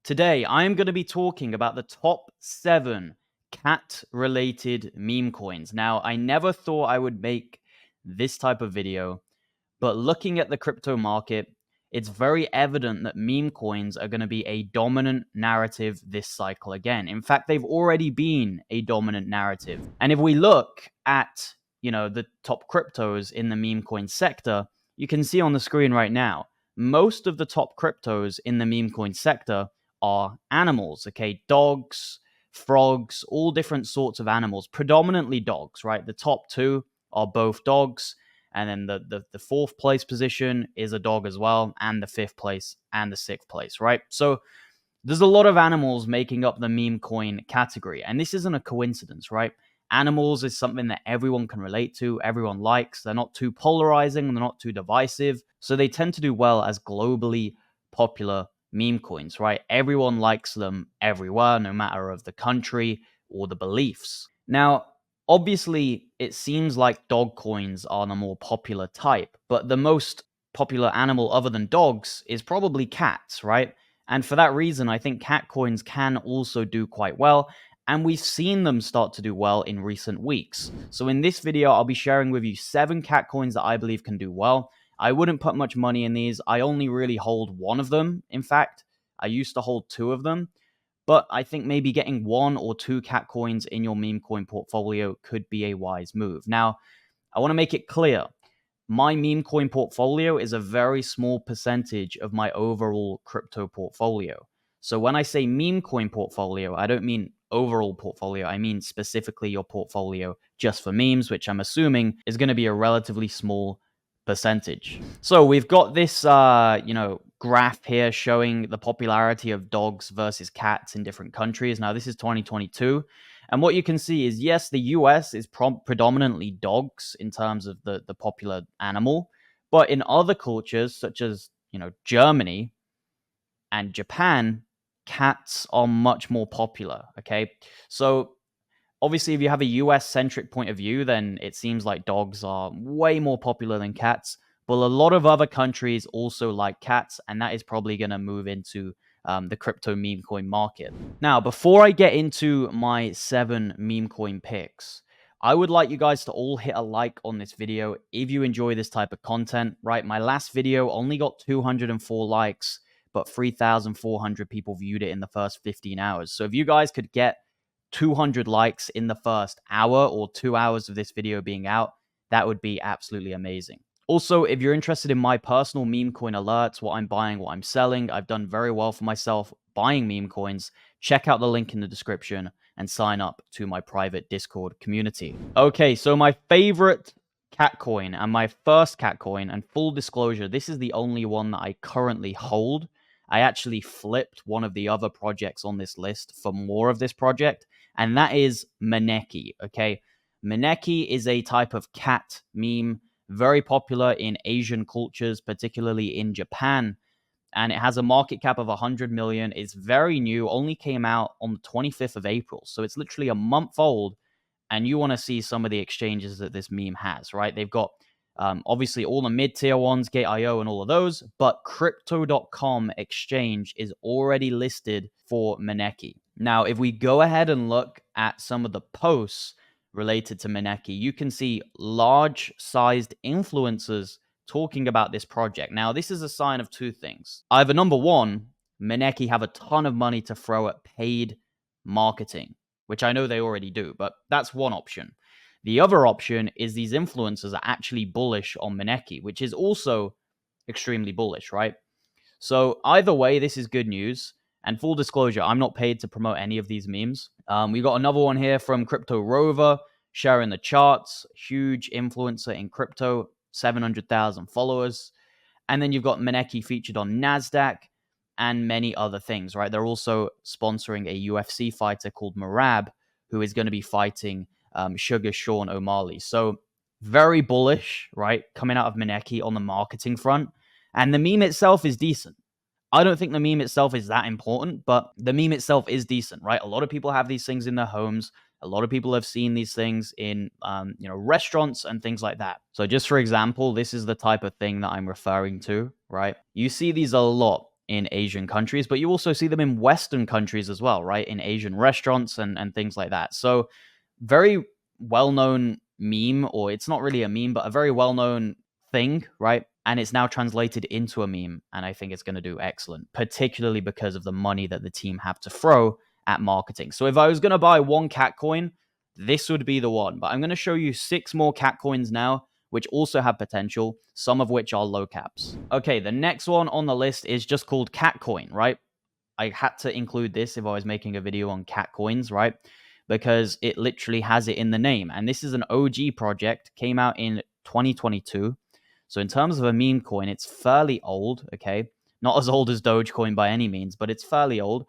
Today, I am going to be talking about the top 7 cat-related meme coins. Now, I never thought I would make this type of video, but looking at the crypto market, it's very evident that meme coins are going to be a dominant narrative this cycle again. In fact, they've already been a dominant narrative. And if we look at, the top cryptos in the meme coin sector, you can see on the screen right now, most of the top cryptos in the meme coin sector are animals, okay? Dogs, frogs, all different sorts of animals, predominantly dogs, right? The top 2 are both dogs. And then the fourth place position is a dog as well, and the fifth place and the sixth place, right? So there's a lot of animals making up the meme coin category. And this isn't a coincidence, right? Animals is something that everyone can relate to, everyone likes. They're not too polarizing, they're not too divisive. So they tend to do well as globally popular meme coins, right? Everyone likes them everywhere, no matter of the country or the beliefs. Now, obviously, it seems like dog coins are the more popular type, but the most popular animal other than dogs is probably cats, right? And for that reason, I think cat coins can also do quite well. And we've seen them start to do well in recent weeks. So in this video, I'll be sharing with you 7 cat coins that I believe can do well. I wouldn't put much money in these. I only really hold one of them. In fact, I used to hold 2 of them. But I think maybe getting 1 or 2 cat coins in your meme coin portfolio could be a wise move. Now, I want to make it clear. My meme coin portfolio is a very small percentage of my overall crypto portfolio. So when I say meme coin portfolio, I don't mean overall portfolio. I mean specifically your portfolio just for memes, which I'm assuming is going to be a relatively small percentage. So we've got this, graph here showing the popularity of dogs versus cats in different countries. Now, this is 2022. And what you can see is, yes, the US is predominantly dogs in terms of the popular animal. But in other cultures, such as, Germany and Japan, cats are much more popular, okay? So obviously, if you have a US-centric point of view, then it seems like dogs are way more popular than cats. But a lot of other countries also like cats, and that is probably going to move into the crypto meme coin market. Now, before I get into my 7 meme coin picks, I would like you guys to all hit a like on this video if you enjoy this type of content, right? My last video only got 204 likes, but 3,400 people viewed it in the first 15 hours. So if you guys could get 200 likes in the first hour or 2 hours of this video being out, that would be absolutely amazing. Also, if you're interested in my personal meme coin alerts, what I'm buying, what I'm selling, I've done very well for myself buying meme coins. Check out the link in the description and sign up to my private Discord community. Okay, so my favorite cat coin and my first cat coin, and full disclosure, this is the only one that I currently hold. I actually flipped one of the other projects on this list for more of this project, and that is Maneki, okay? Maneki is a type of cat meme, very popular in Asian cultures, particularly in Japan, and it has a market cap of 100 million. It's very new, only came out on the 25th of April, so it's literally a month old, and you want to see some of the exchanges that this meme has, right? They've got obviously all the mid-tier ones, Gate.io and all of those, but Crypto.com exchange is already listed for Maneki. Now, if we go ahead and look at some of the posts related to Maneki, you can see large-sized influencers talking about this project. Now, this is a sign of 2 things. Either number 1, Maneki have a ton of money to throw at paid marketing, which I know they already do, but that's one option. The other option is these influencers are actually bullish on Maneki, which is also extremely bullish, right? So either way, this is good news. And full disclosure, I'm not paid to promote any of these memes. We got another one here from Crypto Rover, sharing the charts. Huge influencer in crypto, 700,000 followers. And then you've got Maneki featured on NASDAQ and many other things, right? They're also sponsoring a UFC fighter called Marab, who is going to be fighting Sugar Sean O'Malley. So very bullish, right? Coming out of Maneki on the marketing front. And the meme itself is decent. I don't think the meme itself is that important, but the meme itself is decent, right? A lot of people have these things in their homes. A lot of people have seen these things in, restaurants and things like that. So just for example, this is the type of thing that I'm referring to, right? You see these a lot in Asian countries, but you also see them in Western countries as well, right? In Asian restaurants and things like that. So very well-known meme, or it's not really a meme, but a very well-known thing, right? And it's now translated into a meme, and I think it's going to do excellent, particularly because of the money that the team have to throw at marketing. So if I was going to buy one cat coin, this would be the one. But I'm going to show you 6 more cat coins now, which also have potential, some of which are low caps. Okay, the next one on the list is just called cat coin, right? I had to include this if I was making a video on cat coins, right? Because it literally has it in the name. And this is an OG project, came out in 2022. So in terms of a meme coin, it's fairly old, okay? Not as old as Dogecoin by any means, but it's fairly old.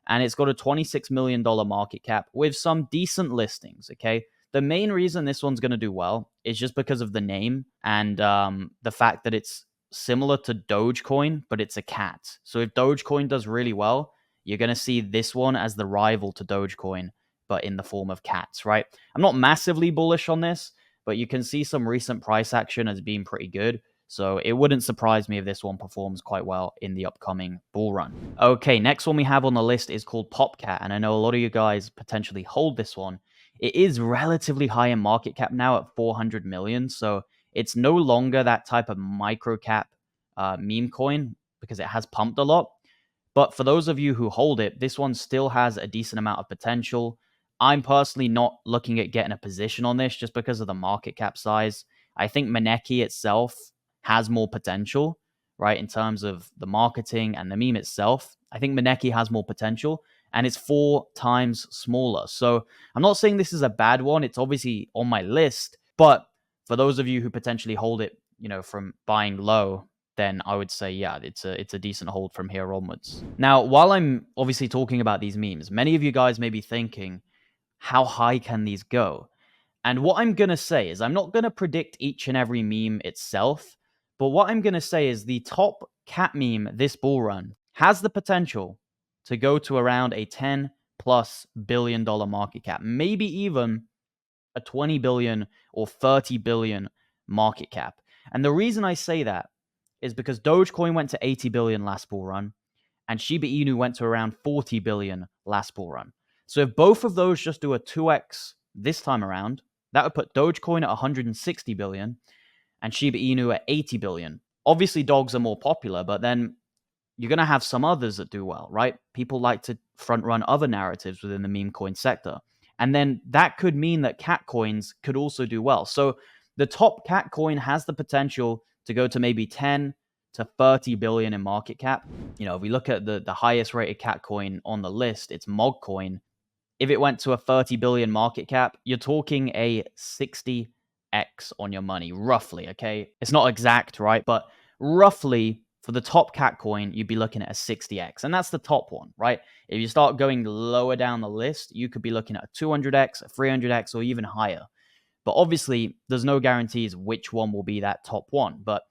And it's got a $26 million market cap with some decent listings, okay? The main reason this one's going to do well is just because of the name and the fact that it's similar to Dogecoin, but it's a cat. So if Dogecoin does really well, you're going to see this one as the rival to Dogecoin, but in the form of cats, right? I'm not massively bullish on this, but you can see some recent price action as being pretty good. So it wouldn't surprise me if this one performs quite well in the upcoming bull run. Okay, next one we have on the list is called Popcat. And I know a lot of you guys potentially hold this one. It is relatively high in market cap now at 400 million. So it's no longer that type of micro cap meme coin because it has pumped a lot. But for those of you who hold it, this one still has a decent amount of potential. I'm personally not looking at getting a position on this just because of the market cap size. I think Moneki itself has more potential, right, in terms of the marketing and the meme itself. I think Moneki has more potential, and it's 4 times smaller. So I'm not saying this is a bad one. It's obviously on my list, but for those of you who potentially hold it, from buying low, then I would say, yeah, it's a decent hold from here onwards. Now, while I'm obviously talking about these memes, many of you guys may be thinking, how high can these go? And what I'm going to say is I'm not going to predict each and every meme itself, but what I'm going to say is the top cat meme this bull run has the potential to go to around a $10+ billion market cap, maybe even a 20 billion or 30 billion market cap. And the reason I say that is because Dogecoin went to 80 billion last bull run and Shiba Inu went to around 40 billion last bull run. So if both of those just do a 2x this time around, that would put Dogecoin at 160 billion and Shiba Inu at 80 billion. Obviously, dogs are more popular, but then you're going to have some others that do well, right? People like to front run other narratives within the meme coin sector. And then that could mean that cat coins could also do well. So the top cat coin has the potential to go to maybe 10 to 30 billion in market cap. If we look at the highest rated cat coin on the list, it's Mog Coin. If it went to a 30 billion market cap, you're talking a 60x on your money, roughly, okay? It's not exact, right? But roughly, for the top cat coin, you'd be looking at a 60x. And that's the top one, right? If you start going lower down the list, you could be looking at a 200x, a 300x, or even higher. But obviously, there's no guarantees which one will be that top one. But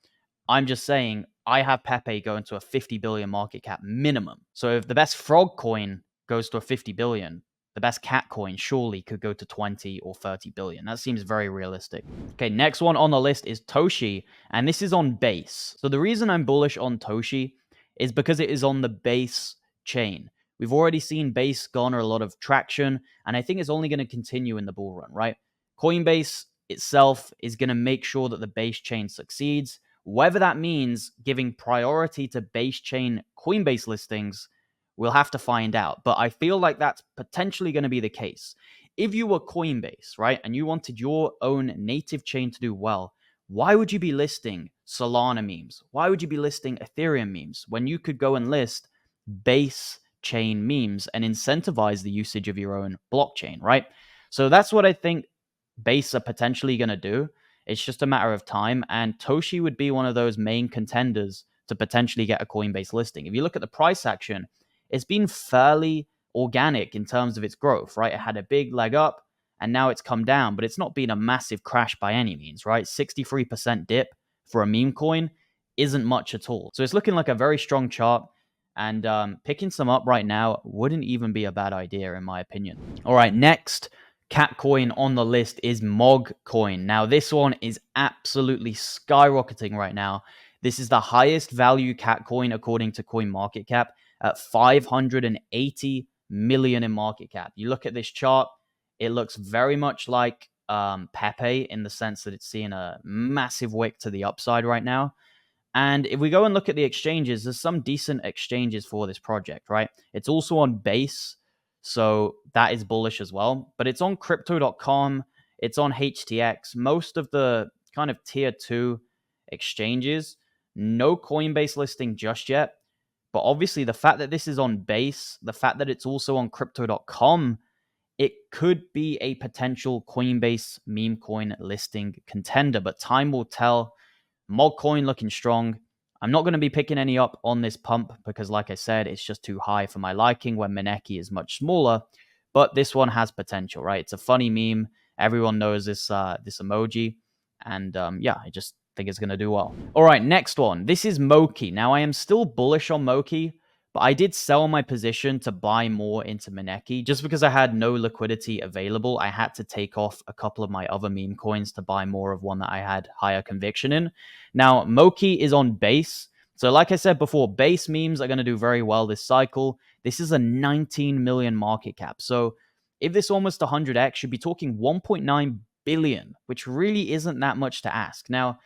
I'm just saying, I have Pepe going to a 50 billion market cap minimum. So if the best frog coin goes to a 50 billion, the best cat coin surely could go to 20 or 30 billion. That seems very realistic. Okay, next one on the list is Toshi, and this is on Base. So the reason I'm bullish on Toshi is because it is on the Base chain. We've already seen Base garner a lot of traction, and I think it's only going to continue in the bull run, right? Coinbase itself is going to make sure that the Base chain succeeds. Whether that means giving priority to Base chain Coinbase listings, we'll have to find out. But I feel like that's potentially going to be the case. If you were Coinbase, right, and you wanted your own native chain to do well, why would you be listing Solana memes? Why would you be listing Ethereum memes when you could go and list Base chain memes and incentivize the usage of your own blockchain, right? So that's what I think Base are potentially going to do. It's just a matter of time. And Toshi would be one of those main contenders to potentially get a Coinbase listing. If you look at the price action, it's been fairly organic in terms of its growth, right? It had a big leg up and now it's come down, but it's not been a massive crash by any means, right? 63% dip for a meme coin isn't much at all. So it's looking like a very strong chart, and picking some up right now wouldn't even be a bad idea in my opinion. All right, next cat coin on the list is Mog Coin. Now this one is absolutely skyrocketing right now. This is the highest value cat coin according to CoinMarketCap at 580 million in market cap. You look at this chart, it looks very much like Pepe in the sense that it's seeing a massive wick to the upside right now. And if we go and look at the exchanges, there's some decent exchanges for this project, right? It's also on Base, so that is bullish as well. But it's on crypto.com, it's on HTX, most of the kind of tier 2 exchanges. No Coinbase listing just yet. But obviously, the fact that this is on Base, the fact that it's also on crypto.com, it could be a potential Coinbase meme coin listing contender. But time will tell. Mog Coin looking strong. I'm not going to be picking any up on this pump because, like I said, it's just too high for my liking when Moneki is much smaller. But this one has potential, right? It's a funny meme. Everyone knows this emoji. And yeah, I just think it's going to do well. All right, next one. This is Moki. Now, I am still bullish on Moki, but I did sell my position to buy more into Moneki just because I had no liquidity available. I had to take off a couple of my other meme coins to buy more of one that I had higher conviction in. Now, Moki is on Base. So like I said before, Base memes are going to do very well this cycle. This is a 19 million market cap. So if this almost 100x, you'd be talking 1.9 billion, which really isn't that much to ask. Now,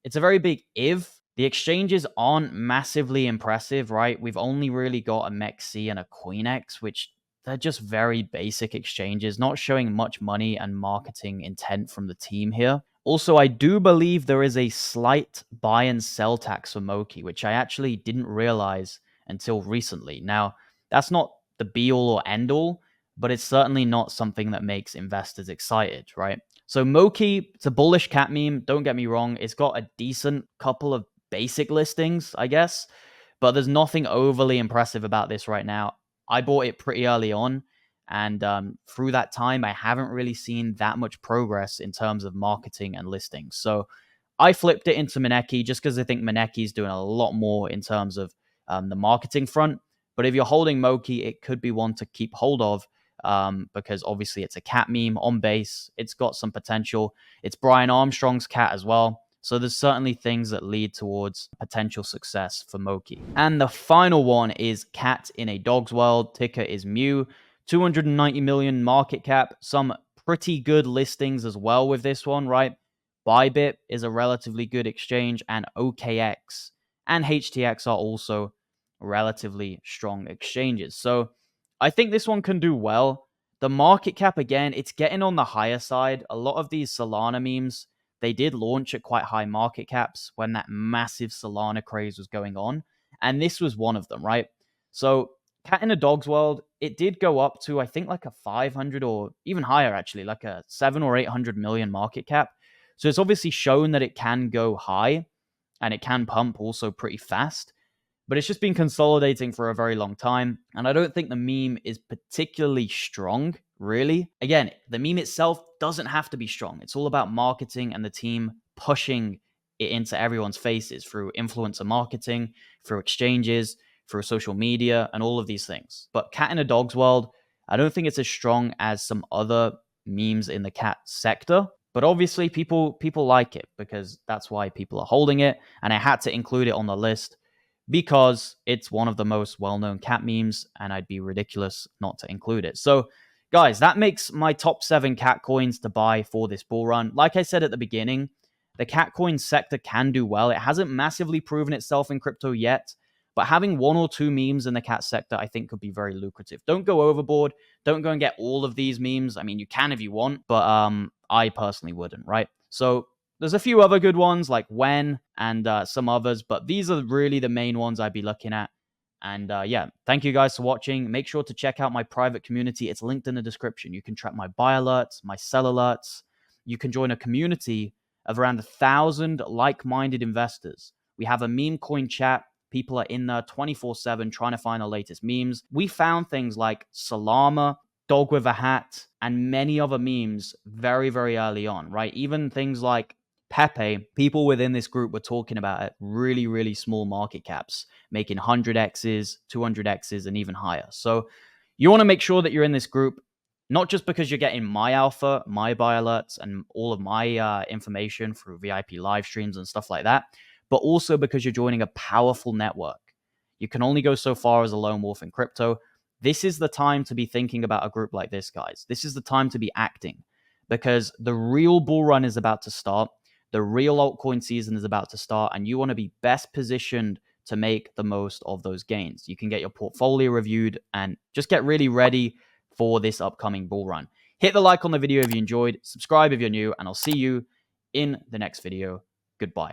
it's a very big if. The exchanges aren't massively impressive, right? We've only really got a MEXC and a CoinX, which they're just very basic exchanges, not showing much money and marketing intent from the team here. Also, I do believe there is a slight buy and sell tax for Moki, which I actually didn't realize until recently. Now, that's not the be-all or end-all, but it's certainly not something that makes investors excited, right? So Moki, it's a bullish cat meme. Don't get me wrong. It's got a decent couple of basic listings, I guess, but there's nothing overly impressive about this right now. I bought it pretty early on, and through that time, I haven't really seen that much progress in terms of marketing and listings. So I flipped it into Moneki just because I think Moneki is doing a lot more in terms of the marketing front. But if you're holding Moki, it could be one to keep hold of because obviously it's a cat meme on Base. It's got some potential. It's Brian Armstrong's cat as well. So there's certainly things that lead towards potential success for Moki. And the final one is Cat in a Dog's World. Ticker is Mew. 290 million market cap. Some pretty good listings as well with this one, right? Bybit is a relatively good exchange, and OKX and HTX are also relatively strong exchanges. So I think this one can do well. The market cap, again, it's getting on the higher side. A lot of these Solana memes, they did launch at quite high market caps when that massive Solana craze was going on. And this was one of them, right? So Cat in a Dog's World, it did go up to, I think, like a 500 or even higher, actually, like a 7 or 800 million market cap. So it's obviously shown that it can go high and it can pump also pretty fast. But it's just been consolidating for a very long time. And I don't think the meme is particularly strong, really. Again, the meme itself doesn't have to be strong. It's all about marketing and the team pushing it into everyone's faces through influencer marketing, through exchanges, through social media, and all of these things. But Cat in a Dog's World, I don't think it's as strong as some other memes in the cat sector. But obviously, people like it because that's why people are holding it. And I had to include it on the list because it's one of the most well-known cat memes, and I'd be ridiculous not to include it. So, guys, that makes my top 7 cat coins to buy for this bull run. Like I said at the beginning, the cat coin sector can do well. It hasn't massively proven itself in crypto yet, but having 1 or 2 memes in the cat sector, I think, could be very lucrative. Don't go overboard. Don't go and get all of these memes. I mean, you can if you want, but I personally wouldn't, right? So there's a few other good ones like When and some others, but these are really the main ones I'd be looking at. And yeah, thank you guys for watching. Make sure to check out my private community. It's linked in the description. You can track my buy alerts, my sell alerts. You can join a community of around 1,000 like-minded investors. We have a meme coin chat. People are in there 24/7 trying to find the latest memes. We found things like Solana, Dog with a Hat, and many other memes very, very early on, right? Even things like Pepe, people within this group were talking about at really, really small market caps, making 100x's, 200x's, and even higher. So you want to make sure that you're in this group, not just because you're getting my alpha, my buy alerts, and all of my information through VIP live streams and stuff like that, but also because you're joining a powerful network. You can only go so far as a lone wolf in crypto. This is the time to be thinking about a group like this, guys. This is the time to be acting, because the real bull run is about to start. The real altcoin season is about to start, and you want to be best positioned to make the most of those gains. You can get your portfolio reviewed and just get really ready for this upcoming bull run. Hit the like on the video if you enjoyed, subscribe if you're new, and I'll see you in the next video. Goodbye.